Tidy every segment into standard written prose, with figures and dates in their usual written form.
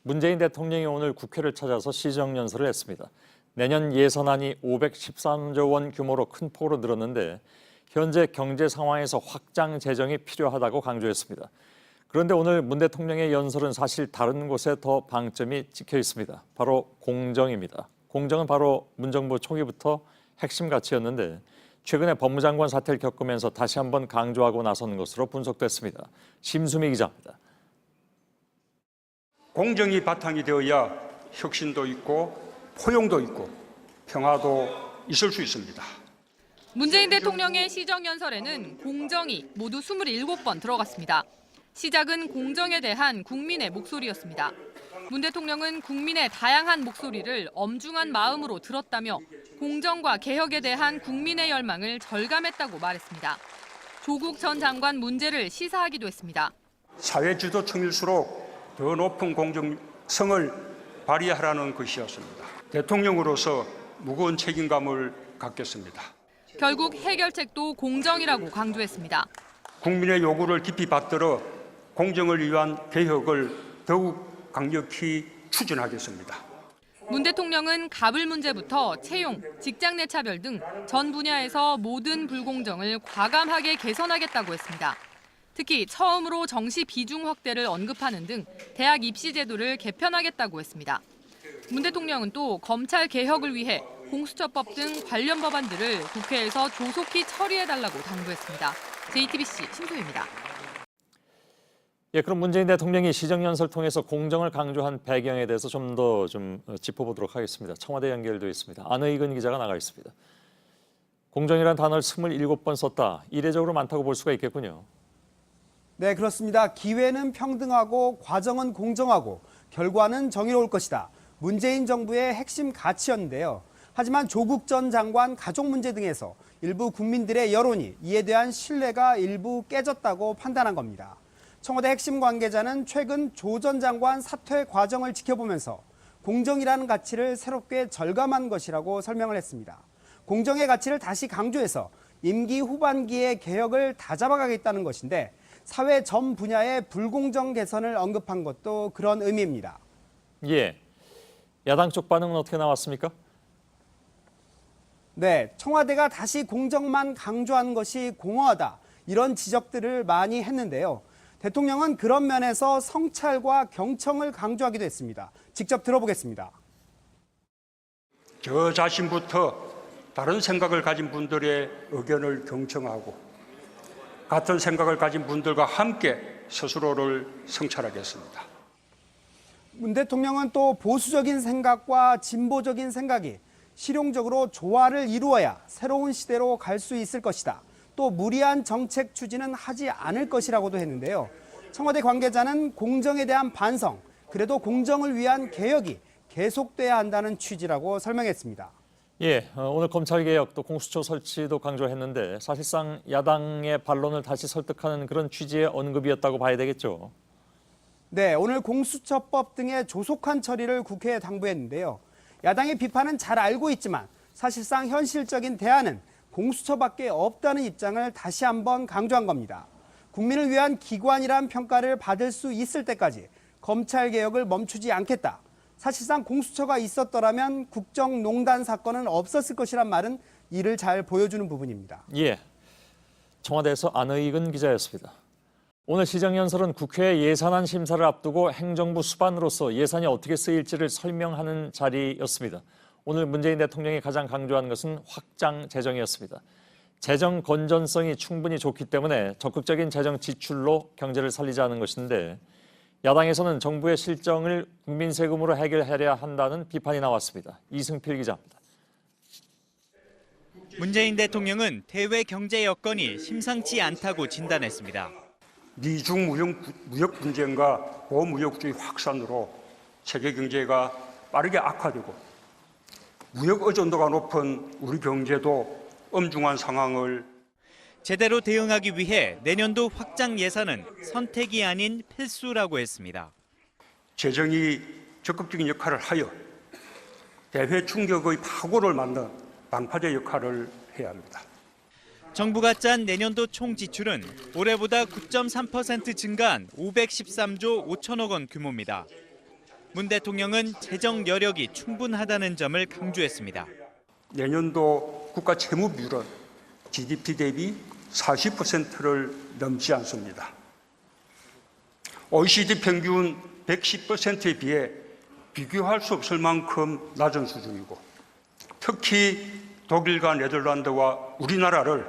문재인 대통령이 오늘 국회를 찾아서 시정연설을 했습니다. 내년 예산안이 513조 원 규모로 큰 폭으로 늘었는데 현재 경제 상황에서 확장 재정이 필요하다고 강조했습니다. 그런데 오늘 문 대통령의 연설은 사실 다른 곳에 더 방점이 찍혀 있습니다. 바로 공정입니다. 공정은 바로 문정부 초기부터 핵심 가치였는데 최근에 법무장관 사태를 겪으면서 다시 한번 강조하고 나서는 것으로 분석됐습니다. 심수미 기자입니다. 공정이 바탕이 되어야 혁신도 있고 포용도 있고 평화도 있을 수 있습니다. 문재인 대통령의 시정연설에는 공정이 모두 27번 들어갔습니다. 시작은 공정에 대한 국민의 목소리였습니다. 문 대통령은 국민의 다양한 목소리를 엄중한 마음으로 들었다며 공정과 개혁에 대한 국민의 열망을 절감했다고 말했습니다. 조국 전 장관 문제를 시사하기도 했습니다. 사회주도층일수록 더 높은 공정성을 발휘하라는 것이었습니다. 대통령으로서 무거운 책임감을 갖겠습니다. 결국 해결책도 공정이라고 강조했습니다. 국민의 요구를 깊이 받들어 공정을 위한 개혁을 더욱 강력히 추진하겠습니다. 문 대통령은 가불 문제부터 채용, 직장 내 차별 등 전 분야에서 모든 불공정을 과감하게 개선하겠다고 했습니다. 특히 처음으로 정시 비중 확대를 언급하는 등 대학 입시 제도를 개편하겠다고 했습니다. 문 대통령은 또 검찰 개혁을 위해 공수처법 등 관련 법안들을 국회에서 조속히 처리해달라고 당부했습니다. JTBC 심소희입니다. 그럼 문재인 대통령이 시정연설 통해서 공정을 강조한 배경에 대해서 좀 더 짚어보도록 하겠습니다. 청와대 연결되어 있습니다. 안의근 기자가 나가 있습니다. 공정이라는 단어를 27번 썼다. 이례적으로 많다고 볼 수가 있겠군요. 네, 그렇습니다. 기회는 평등하고 과정은 공정하고 결과는 정의로울 것이다. 문재인 정부의 핵심 가치였는데요. 하지만 조국 전 장관 가족 문제 등에서 일부 국민들의 여론이 이에 대한 신뢰가 일부 깨졌다고 판단한 겁니다. 청와대 핵심 관계자는 최근 조 전 장관 사퇴 과정을 지켜보면서 공정이라는 가치를 새롭게 절감한 것이라고 설명을 했습니다. 공정의 가치를 다시 강조해서 임기 후반기의 개혁을 다잡아가겠다는 것인데 사회 전 분야의 불공정 개선을 언급한 것도 그런 의미입니다. 야당 쪽 반응은 어떻게 나왔습니까? 네, 청와대가 다시 공정만 강조하는 것이 공허하다. 이런 지적들을 많이 했는데요. 대통령은 그런 면에서 성찰과 경청을 강조하기도 했습니다. 직접 들어보겠습니다. 저 자신부터 다른 생각을 가진 분들의 의견을 경청하고 같은 생각을 가진 분들과 함께 스스로를 성찰하겠습니다. 문 대통령은 또 보수적인 생각과 진보적인 생각이 실용적으로 조화를 이루어야 새로운 시대로 갈 수 있을 것이다. 또 무리한 정책 추진은 하지 않을 것이라고도 했는데요. 청와대 관계자는 공정에 대한 반성, 그래도 공정을 위한 개혁이 계속돼야 한다는 취지라고 설명했습니다. 오늘 검찰개혁 또 공수처 설치도 강조했는데 사실상 야당의 반론을 다시 설득하는 그런 취지의 언급이었다고 봐야 되겠죠. 네, 오늘 공수처법 등의 조속한 처리를 국회에 당부했는데요. 야당의 비판은 잘 알고 있지만 사실상 현실적인 대안은 공수처밖에 없다는 입장을 다시 한번 강조한 겁니다. 국민을 위한 기관이란 평가를 받을 수 있을 때까지 검찰개혁을 멈추지 않겠다. 사실상 공수처가 있었더라면 국정농단 사건은 없었을 것이란 말은 이를 잘 보여주는 부분입니다. 청와대에서 안의근 기자였습니다. 오늘 시정연설은 국회 예산안 심사를 앞두고 행정부 수반으로서 예산이 어떻게 쓰일지를 설명하는 자리였습니다. 오늘 문재인 대통령이 가장 강조한 것은 확장 재정이었습니다. 재정 건전성이 충분히 좋기 때문에 적극적인 재정 지출로 경제를 살리자는 것인데 야당에서는 정부의 실정을 국민 세금으로 해결해야 한다는 비판이 나왔습니다. 이승필 기자입니다. 문재인 대통령은 대외 경제 여건이 심상치 않다고 진단했습니다. 미중 무역 분쟁과 보무역주의 확산으로 세계 경제가 빠르게 악화되고 무역 의존도가 높은 우리 경제도 엄중한 상황을 제대로 대응하기 위해 내년도 확장 예산은 선택이 아닌 필수라고 했습니다. 재정이 적극적인 역할을 하여 대외 충격의 파고를 막는 방파제 역할을 해야 합니다. 정부가 짠 내년도 총 지출은 올해보다 9.3% 증가한 513조 5천억 원 규모입니다. 문 대통령은 재정 여력이 충분하다는 점을 강조했습니다. 내년도 국가 채무 비율은 GDP 대비 40%를 넘지 않습니다. OECD 평균 110%에 비해 비교할 수 없을 만큼 낮은 수준이고, 특히 독일과 네덜란드와 우리나라를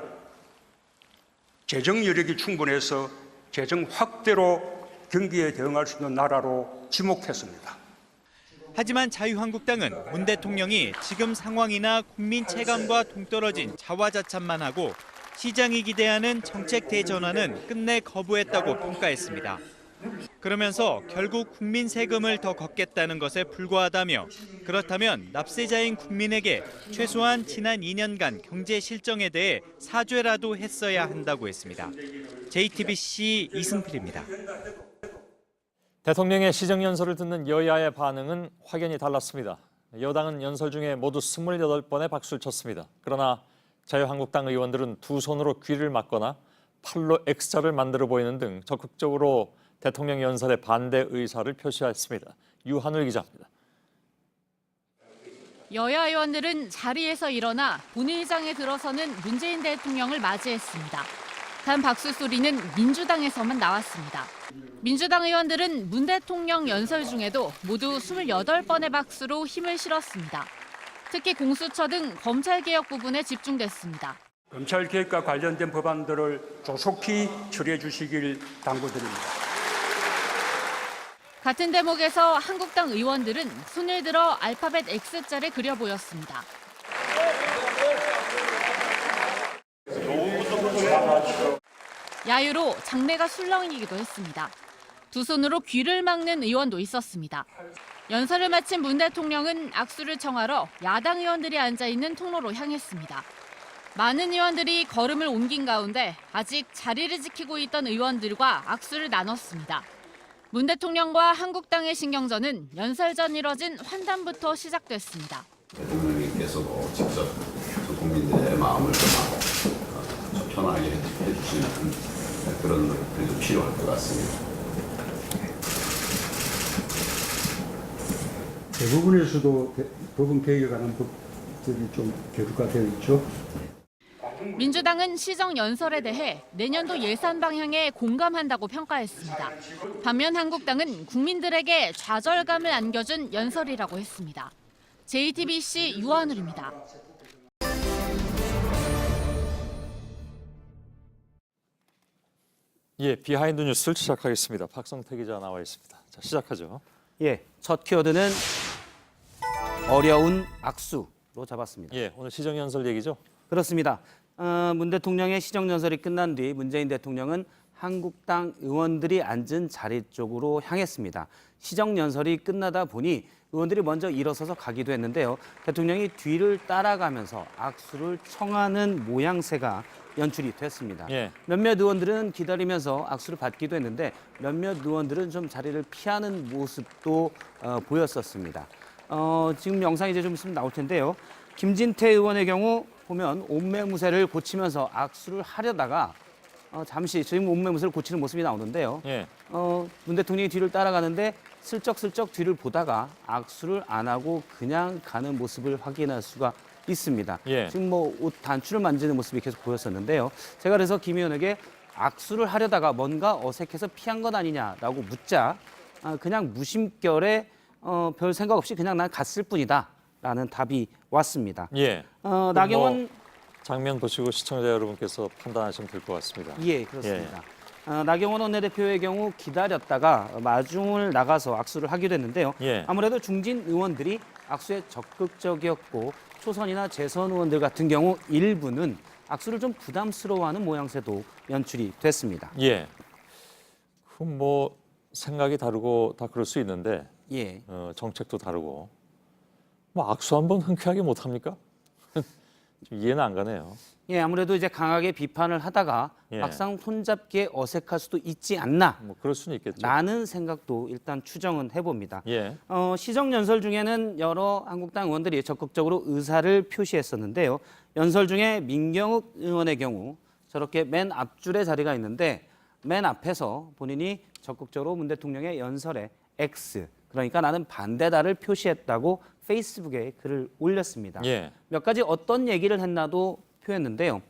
재정 여력이 충분해서 재정 확대로 경기에 대응할 수 있는 나라로 지목했습니다. 하지만 자유한국당은 문 대통령이 지금 상황이나 국민 체감과 동떨어진 자화자찬만 하고 시장이 기대하는 정책 대전환은 끝내 거부했다고 평가했습니다. 그러면서 결국 국민 세금을 더 걷겠다는 것에 불과하다며, 그렇다면 납세자인 국민에게 최소한 지난 2년간 경제 실정에 대해 사죄라도 했어야 한다고 했습니다. JTBC 이승필입니다. 대통령의 시정연설을 듣는 여야의 반응은 확연히 달랐습니다. 여당은 연설 중에 모두 28번의 박수를 쳤습니다. 그러나 자유한국당 의원들은 두 손으로 귀를 막거나 팔로 X자를 만들어 보이는 등 적극적으로 대통령 연설에 반대 의사를 표시했습니다. 유한울 기자입니다. 여야 의원들은 자리에서 일어나 본회의장에 들어서는 문재인 대통령을 맞이했습니다. 단 박수 소리는 민주당에서만 나왔습니다. 민주당 의원들은 문 대통령 연설 중에도 모두 28번의 박수로 힘을 실었습니다. 특히 공수처 등 검찰개혁 부분에 집중됐습니다. 검찰개혁과 관련된 법안들을 조속히 처리해 주시길 당부드립니다. 같은 대목에서 한국당 의원들은 손을 들어 알파벳 X자를 그려 보였습니다. 야유로 장내가 술렁이기도 했습니다. 두 손으로 귀를 막는 의원도 있었습니다. 연설을 마친 문 대통령은 악수를 청하러 야당 의원들이 앉아있는 통로로 향했습니다. 많은 의원들이 걸음을 옮긴 가운데 아직 자리를 지키고 있던 의원들과 악수를 나눴습니다. 문 대통령과 한국당의 신경전은 연설 전 이뤄진 환담부터 시작됐습니다. 대통령님께서도 직접 국민들의 마음을 좀 편하게 해주시는 그런 노력들이 필요할 것 같습니다. 대부분에서도 법원 개혁에 관한 법들이 좀 계류가 되어 있죠. 민주당은 시정 연설에 대해 내년도 예산 방향에 공감한다고 평가했습니다. 반면 한국당은 국민들에게 좌절감을 안겨준 연설이라고 했습니다. JTBC 유한울입니다. 예, 비하인드 뉴스를 시작하겠습니다. 박성태 기자 나와 있습니다. 자, 시작하죠. 예, 첫 키워드는 어려운 악수로 잡았습니다. 예, 오늘 시정연설 얘기죠? 그렇습니다. 문 대통령의 시정연설이 끝난 뒤 문재인 대통령은 한국당 의원들이 앉은 자리 쪽으로 향했습니다. 시정연설이 끝나다 보니 의원들이 먼저 일어서서 가기도 했는데요. 대통령이 뒤를 따라가면서 악수를 청하는 모양새가 연출이 됐습니다. 예. 몇몇 의원들은 기다리면서 악수를 받기도 했는데 몇몇 의원들은 좀 자리를 피하는 모습도 보였었습니다. 지금 영상이 이제 좀 있으면 나올 텐데요. 김진태 의원의 경우 보면 옷매무새를 고치면서 악수를 하려다가 잠시 지금 옷매무새를 고치는 모습이 나오는데요. 예. 문 대통령이 뒤를 따라가는데 슬쩍슬쩍 뒤를 보다가 악수를 안 하고 그냥 가는 모습을 확인할 수가 있습니다. 예. 지금 뭐 옷 단추를 만지는 모습이 계속 보였었는데요. 제가 그래서 김 의원에게 악수를 하려다가 뭔가 어색해서 피한 것 아니냐라고 묻자 그냥 무심결에 별 생각 없이 그냥 난 갔을 뿐이다라는 답이 왔습니다. 예. 나경원 뭐 장면 보시고 시청자 여러분께서 판단하시면 될 것 같습니다. 예, 그렇습니다. 나경원 원내대표의 경우 기다렸다가 마중을 나가서 악수를 하기도 했는데요. 예. 아무래도 중진 의원들이 악수에 적극적이었고 초선이나 재선 의원들 같은 경우 일부는 악수를 좀 부담스러워하는 모양새도 연출이 됐습니다. 예. 그럼 뭐 생각이 다르고 다 그럴 수 있는데 예. 정책도 다르고 뭐 악수 한번 흔쾌하게 못 합니까? 좀 이해는 안 가네요. 예, 아무래도 이제 강하게 비판을 하다가 예. 막상 손잡기에 어색할 수도 있지 않나. 뭐 그럴 수는 있겠죠. 라는 생각도 일단 추정은 해봅니다. 예. 시정 연설 중에는 여러 한국당 의원들이 적극적으로 의사를 표시했었는데요. 연설 중에 민경욱 의원의 경우 저렇게 맨 앞줄에 자리가 있는데 맨 앞에서 본인이 적극적으로 문 대통령의 연설에 X 그러니까 나는 반대다를 표시했다고 페이스북에 글을 올렸습니다. 예. 몇 가지 어떤 얘기를 했나도 표했는데요.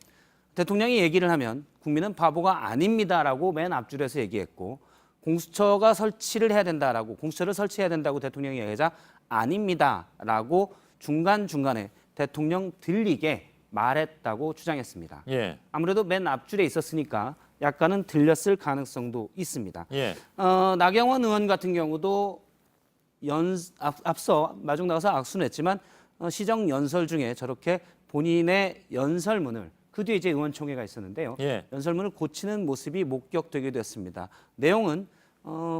대통령이 얘기를 하면 국민은 바보가 아닙니다라고 맨 앞줄에서 얘기했고 공수처가 설치를 해야 된다라고 공수처를 설치해야 된다고 대통령이 얘기하자 아닙니다라고 중간중간에 대통령 들리게 말했다고 주장했습니다. 예. 아무래도 맨 앞줄에 있었으니까 약간은 들렸을 가능성도 있습니다. 예. 나경원 의원 같은 경우도 앞서 마중 나가서 악수는 했지만 시정 연설 중에 저렇게 본인의 연설문을 그 뒤에 이제 의원총회가 있었는데요. 예. 연설문을 고치는 모습이 목격되기도 했습니다. 내용은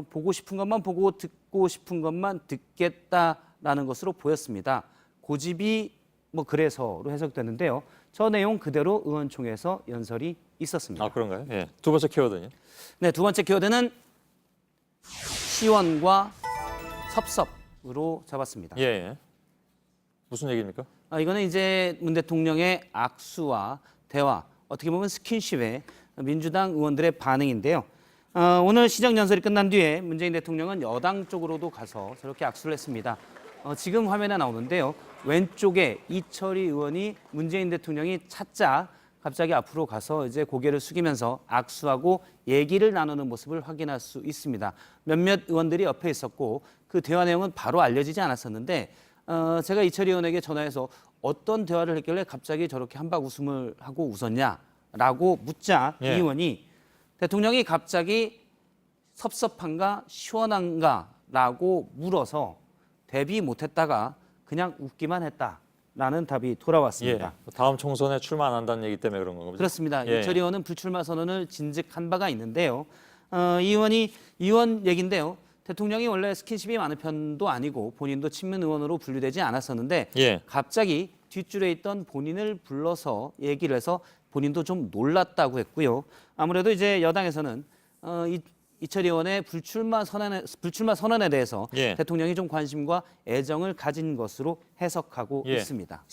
보고 싶은 것만 보고 듣고 싶은 것만 듣겠다라는 것으로 보였습니다. 고집이 뭐 그래서로 해석되는데요. 저 내용 그대로 의원총회에서 연설이 있었습니다. 아, 그런가요? 예. 두 번째 키워드는요? 네, 두 번째 키워드는 시원과 섭섭으로 잡았습니다. 예. 무슨 얘기입니까? 이거는 이제 문 대통령의 악수와 대화, 어떻게 보면 스킨십의 민주당 의원들의 반응인데요. 오늘 시정연설이 끝난 뒤에 문재인 대통령은 여당 쪽으로도 가서 저렇게 악수를 했습니다. 지금 화면에 나오는데요. 왼쪽에 이철희 의원이 문재인 대통령이 찾자 갑자기 앞으로 가서 이제 고개를 숙이면서 악수하고 얘기를 나누는 모습을 확인할 수 있습니다. 몇몇 의원들이 옆에 있었고 그 대화 내용은 바로 알려지지 않았었는데 제가 이철희 의원에게 전화해서 어떤 대화를 했길래 갑자기 저렇게 한박 웃음을 하고 웃었냐라고 묻자 이 예. 의원이 대통령이 갑자기 섭섭한가 시원한가라고 물어서 대비 못했다가 그냥 웃기만 했다라는 답이 돌아왔습니다. 예. 다음 총선에 출마 안 한다는 얘기 때문에 그런 건가요? 그렇습니다. 예. 이철희 의원은 불출마 선언을 진즉한 바가 있는데요. 이 의원 얘기인데요. 대통령이 원래 스킨십이 많은 편도 아니고 본인도 친문 의원으로 분류되지 않았었는데 예. 갑자기 뒷줄에 있던 본인을 불러서 얘기를 해서 본인도 좀 놀랐다고 했고요. 아무래도 이제 여당에서는 이철희 의원의 불출마 선언에 대해서 예. 대통령이 좀 관심과 애정을 가진 것으로 해석하고 예. 있습니다.